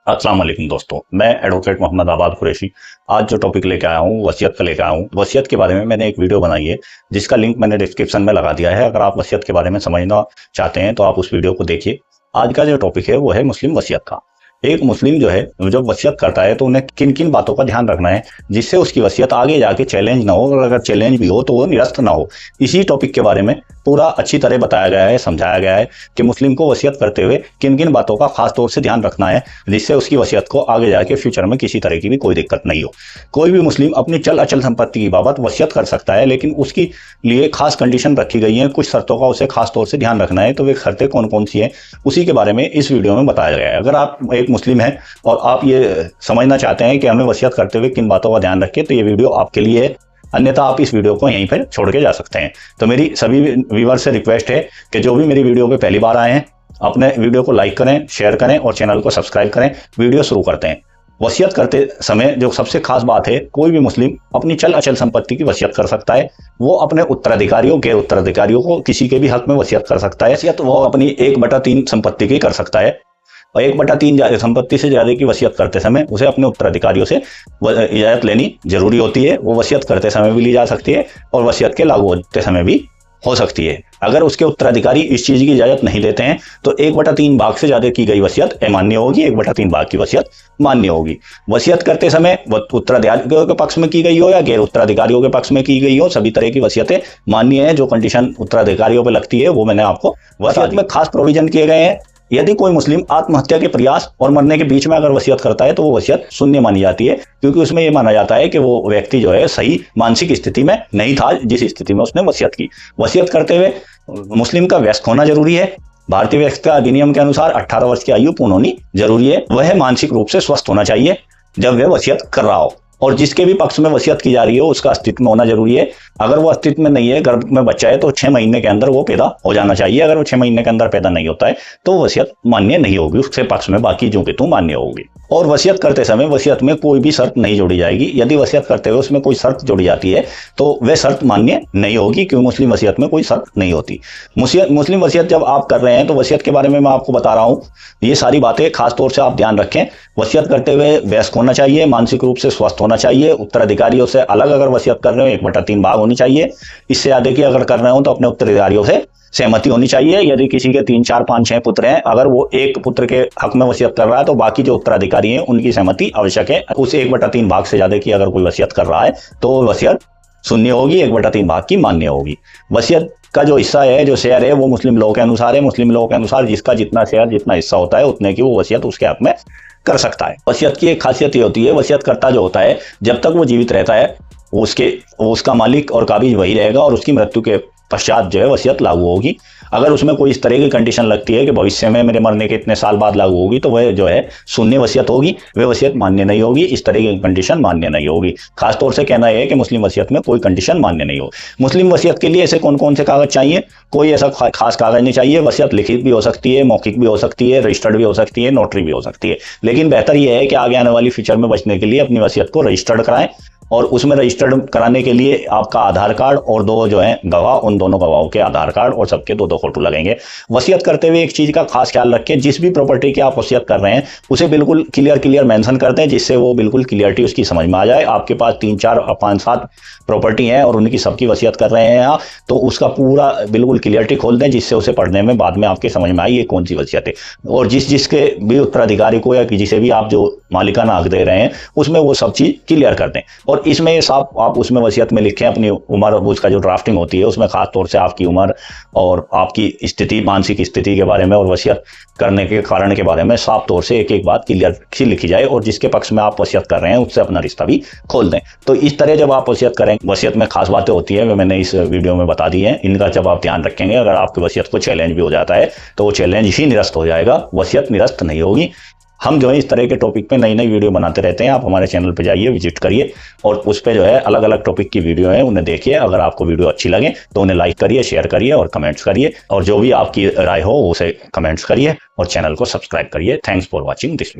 अस्सलाम वालेकुम दोस्तों, मैं एडवोकेट मोहम्मद आबाद कुरैशी आज जो टॉपिक लेके आया हूँ वसीयत का लेके आया हूँ। वसीयत के बारे में मैंने एक वीडियो बनाई है जिसका लिंक मैंने डिस्क्रिप्शन में लगा दिया है। अगर आप वसीयत के बारे में समझना चाहते हैं तो आप उस वीडियो को देखिए। आज का जो टॉपिक है वो है मुस्लिम वसीयत का। एक मुस्लिम जो है जब वसीयत करता है तो उन्हें किन किन बातों का ध्यान रखना है जिससे उसकी वसीयत आगे जाके चैलेंज ना हो, और अगर चैलेंज भी हो तो वो निरस्त ना हो। इसी टॉपिक के बारे में पूरा अच्छी तरह बताया गया है, समझाया गया है कि मुस्लिम को वसीयत करते हुए किन किन बातों का खास तौर से ध्यान रखना है जिससे उसकी वसीयत को आगे जाके फ्यूचर में किसी तरह की भी कोई दिक्कत नहीं हो। कोई भी मुस्लिम अपनी चल अचल संपत्ति की बाबत वसीयत कर सकता है, लेकिन उसकी लिए खास कंडीशन रखी गई है, कुछ शर्तों का उसे खास तौर से ध्यान रखना है। तो वे शर्तें कौन कौन सी हैं उसी के बारे में इस वीडियो में बताया गया है। अगर आप एक मुस्लिम हैं और आप ये समझना चाहते हैं कि हमें वसीयत करते हुए किन बातों का ध्यान रखें तो ये वीडियो आपके लिए है, अन्यथा आप इस वीडियो को यहीं पर छोड़ के जा सकते हैं। तो मेरी सभी व्यूअर्स से रिक्वेस्ट है कि जो भी मेरी वीडियो पे पहली बार आए हैं अपने वीडियो को लाइक करें, शेयर करें और चैनल को सब्सक्राइब करें। वीडियो शुरू करते हैं। वसीयत करते समय जो सबसे खास बात है, कोई भी मुस्लिम अपनी चल अचल संपत्ति की वसीयत कर सकता है। वो अपने उत्तराधिकारियों, गैर उत्तराधिकारियों को किसी के भी हक में वसीयत कर सकता है। वसीयत वो अपनी 1/3 संपत्ति की कर सकता है और 1/3 संपत्ति से ज्यादा की वसीयत करते समय उसे अपने उत्तराधिकारियों से इजाजत लेनी जरूरी होती है। वो वसीयत करते समय भी ली जा सकती है और वसीयत के लागू होते समय भी हो सकती है। अगर उसके उत्तराधिकारी इस चीज की इजाजत नहीं देते हैं तो 1/3 भाग से ज्यादा की गई वसीयत अमान्य होगी, 1/3 भाग की वसीयत मान्य होगी। वसीयत करते समय उत्तराधिकारियों के पक्ष में की गई हो या गैर उत्तराधिकारियों के पक्ष में की गई हो, सभी तरह की वसीयतें मान्य है। जो कंडीशन उत्तराधिकारियों पर लगती है वो मैंने आपको वसीयत में खास प्रोविजन किए गए हैं। यदि कोई मुस्लिम आत्महत्या के प्रयास और मरने के बीच में अगर वसीयत करता है तो वो वसीयत शून्य मानी जाती है, क्योंकि उसमें ये माना जाता है कि वो व्यक्ति जो है सही मानसिक स्थिति में नहीं था जिस स्थिति में उसने वसीयत की। वसीयत करते हुए मुस्लिम का वयस्क होना जरूरी है। भारतीय व्यस्कता अधिनियम के अनुसार 18 वर्ष की आयु पूर्ण होनी जरूरी है। वह मानसिक रूप से स्वस्थ होना चाहिए जब वह वसीयत कर रहा हो, और जिसके भी पक्ष में वसीयत की जा रही हो उसका अस्तित्व में होना जरूरी है। अगर वो अस्तित्व में नहीं है, गर्भ में बच्चा है, तो 6 महीने के अंदर वो पैदा हो जाना चाहिए। अगर वो 6 महीने के अंदर पैदा नहीं होता है तो वसीयत मान्य नहीं होगी, उसके पक्ष में बाकी जो कि तू मान्य होगी। और वसीयत करते समय वसीयत में कोई भी शर्त नहीं जोड़ी जाएगी। यदि वसीयत करते हुए उसमें कोई शर्त जोड़ी जाती है तो वह शर्त मान्य नहीं होगी, क्योंकि मुस्लिम वसीयत में कोई शर्त नहीं होती। मुस्लिम वसीयत जब आप कर रहे हैं तो वसीयत के बारे में मैं आपको बता रहा हूँ, ये सारी बातें खास तौर से आप ध्यान रखें। वसीयत करते हुए वयस्क होना चाहिए, मानसिक रूप से स्वस्थ होना चाहिए, उत्तराधिकारियों से अलग अगर वसीयत कर रहे हो 1/3 भाग होनी चाहिए। इससे ज्यादा की अगर कर रहे हो तो अपने उत्तराधिकारियों से सहमति होनी चाहिए। यदि किसी के 3, 4, 5, 6 पुत्र हैं, अगर वो एक पुत्र के हक में वसीयत कर रहा है तो बाकी जो उत्तराधिकारी हैं उनकी सहमति आवश्यक है। उस 1/3 भाग से ज्यादा की अगर कोई वसीयत कर रहा है तो वसीयत शून्य होगी, 1/3 भाग की मान्य होगी। वसीयत का जो हिस्सा है, जो शेयर है, वो मुस्लिम लोगों के अनुसार है। मुस्लिम लोगों के अनुसार जिसका जितना शेयर, जितना हिस्सा होता है उतने की वो वसीयत उसके हक में कर सकता है। वसीयत की एक खासियत ये होती है, वसीयत करता जो होता है जब तक वो जीवित रहता है उसका मालिक और काबिज वही रहेगा, और उसकी मृत्यु के पश्चात जो है वसीयत लागू होगी। अगर उसमें कोई इस तरह की कंडीशन लगती है कि भविष्य में मेरे मरने के इतने साल बाद लागू होगी तो वह जो है शून्य वसीयत होगी, वह वसीयत मान्य नहीं होगी। इस तरह की कंडीशन मान्य नहीं होगी। खास तौर से कहना यह है कि मुस्लिम वसीयत में कोई कंडीशन मान्य नहीं हो। मुस्लिम वसीयत के लिए ऐसे कौन कौन से कागज चाहिए? कोई ऐसा खास कागज नहीं चाहिए। वसीयत लिखित भी हो सकती है, मौखिक भी हो सकती है, रजिस्टर्ड भी हो सकती है, नोटरी भी हो सकती है। लेकिन बेहतर यह है कि आगे आने वाली फ्यूचर में बचने के लिए अपनी वसीयत को रजिस्टर्ड कराएं, और उसमें रजिस्टर्ड कराने के लिए आपका आधार कार्ड और 2 जो है गवाह, उन दोनों गवाहों के आधार कार्ड और सबके 2-2 फोटो लगेंगे। वसीयत करते हुए एक चीज का खास ख्याल रखें, जिस भी प्रॉपर्टी की आप वसीयत कर रहे हैं उसे बिल्कुल क्लियर मेंशन कर दें, जिससे वो बिल्कुल क्लियरिटी उसकी समझ में आ जाए। आपके पास 3, 4, 5, 7 प्रॉपर्टी है और उनकी सबकी वसीयत कर रहे हैं आप, तो उसका पूरा बिल्कुल क्लियरिटी खोल दें, जिससे उसे पढ़ने में बाद में आपके समझ में आई ये कौन सी वसीयत है। और जिसके भी उत्तराधिकारी को या जिसे भी आप जो मालिकाना हक दे रहे हैं उसमें वो सब चीज क्लियर कर दें। और इसमें साफ आप उसमें वसीयत में लिखें अपनी उम्र, उसका जो ड्राफ्टिंग होती है उसमें खास तौर से आपकी उम्र और आपकी स्थिति, मानसिक स्थिति के बारे में और वसीयत करने के कारण के बारे में साफ तौर से एक एक बात क्लियर सी लिखी जाए, और जिसके पक्ष में आप वसीयत कर रहे हैं उससे अपना रिश्ता भी खोल दें। तो इस तरह जब आप वसीयत करें, वसीयत में खास बातें होती है, वे मैंने इस वीडियो में बता दी है। इनका जब आप ध्यान रखेंगे, अगर आपकी वसीयत को चैलेंज भी हो जाता है तो वो चैलेंज ही निरस्त हो जाएगा, वसीयत निरस्त नहीं होगी। हम जो है इस तरह के टॉपिक पे नई नई वीडियो बनाते रहते हैं। आप हमारे चैनल पे जाइए, विजिट करिए, और उस पे जो है अलग अलग टॉपिक की वीडियो है उन्हें देखिए। अगर आपको वीडियो अच्छी लगे तो उन्हें लाइक करिए, शेयर करिए और कमेंट्स करिए, और जो भी आपकी राय हो उसे कमेंट्स करिए और चैनल को सब्सक्राइब करिए। Thanks for watching this video.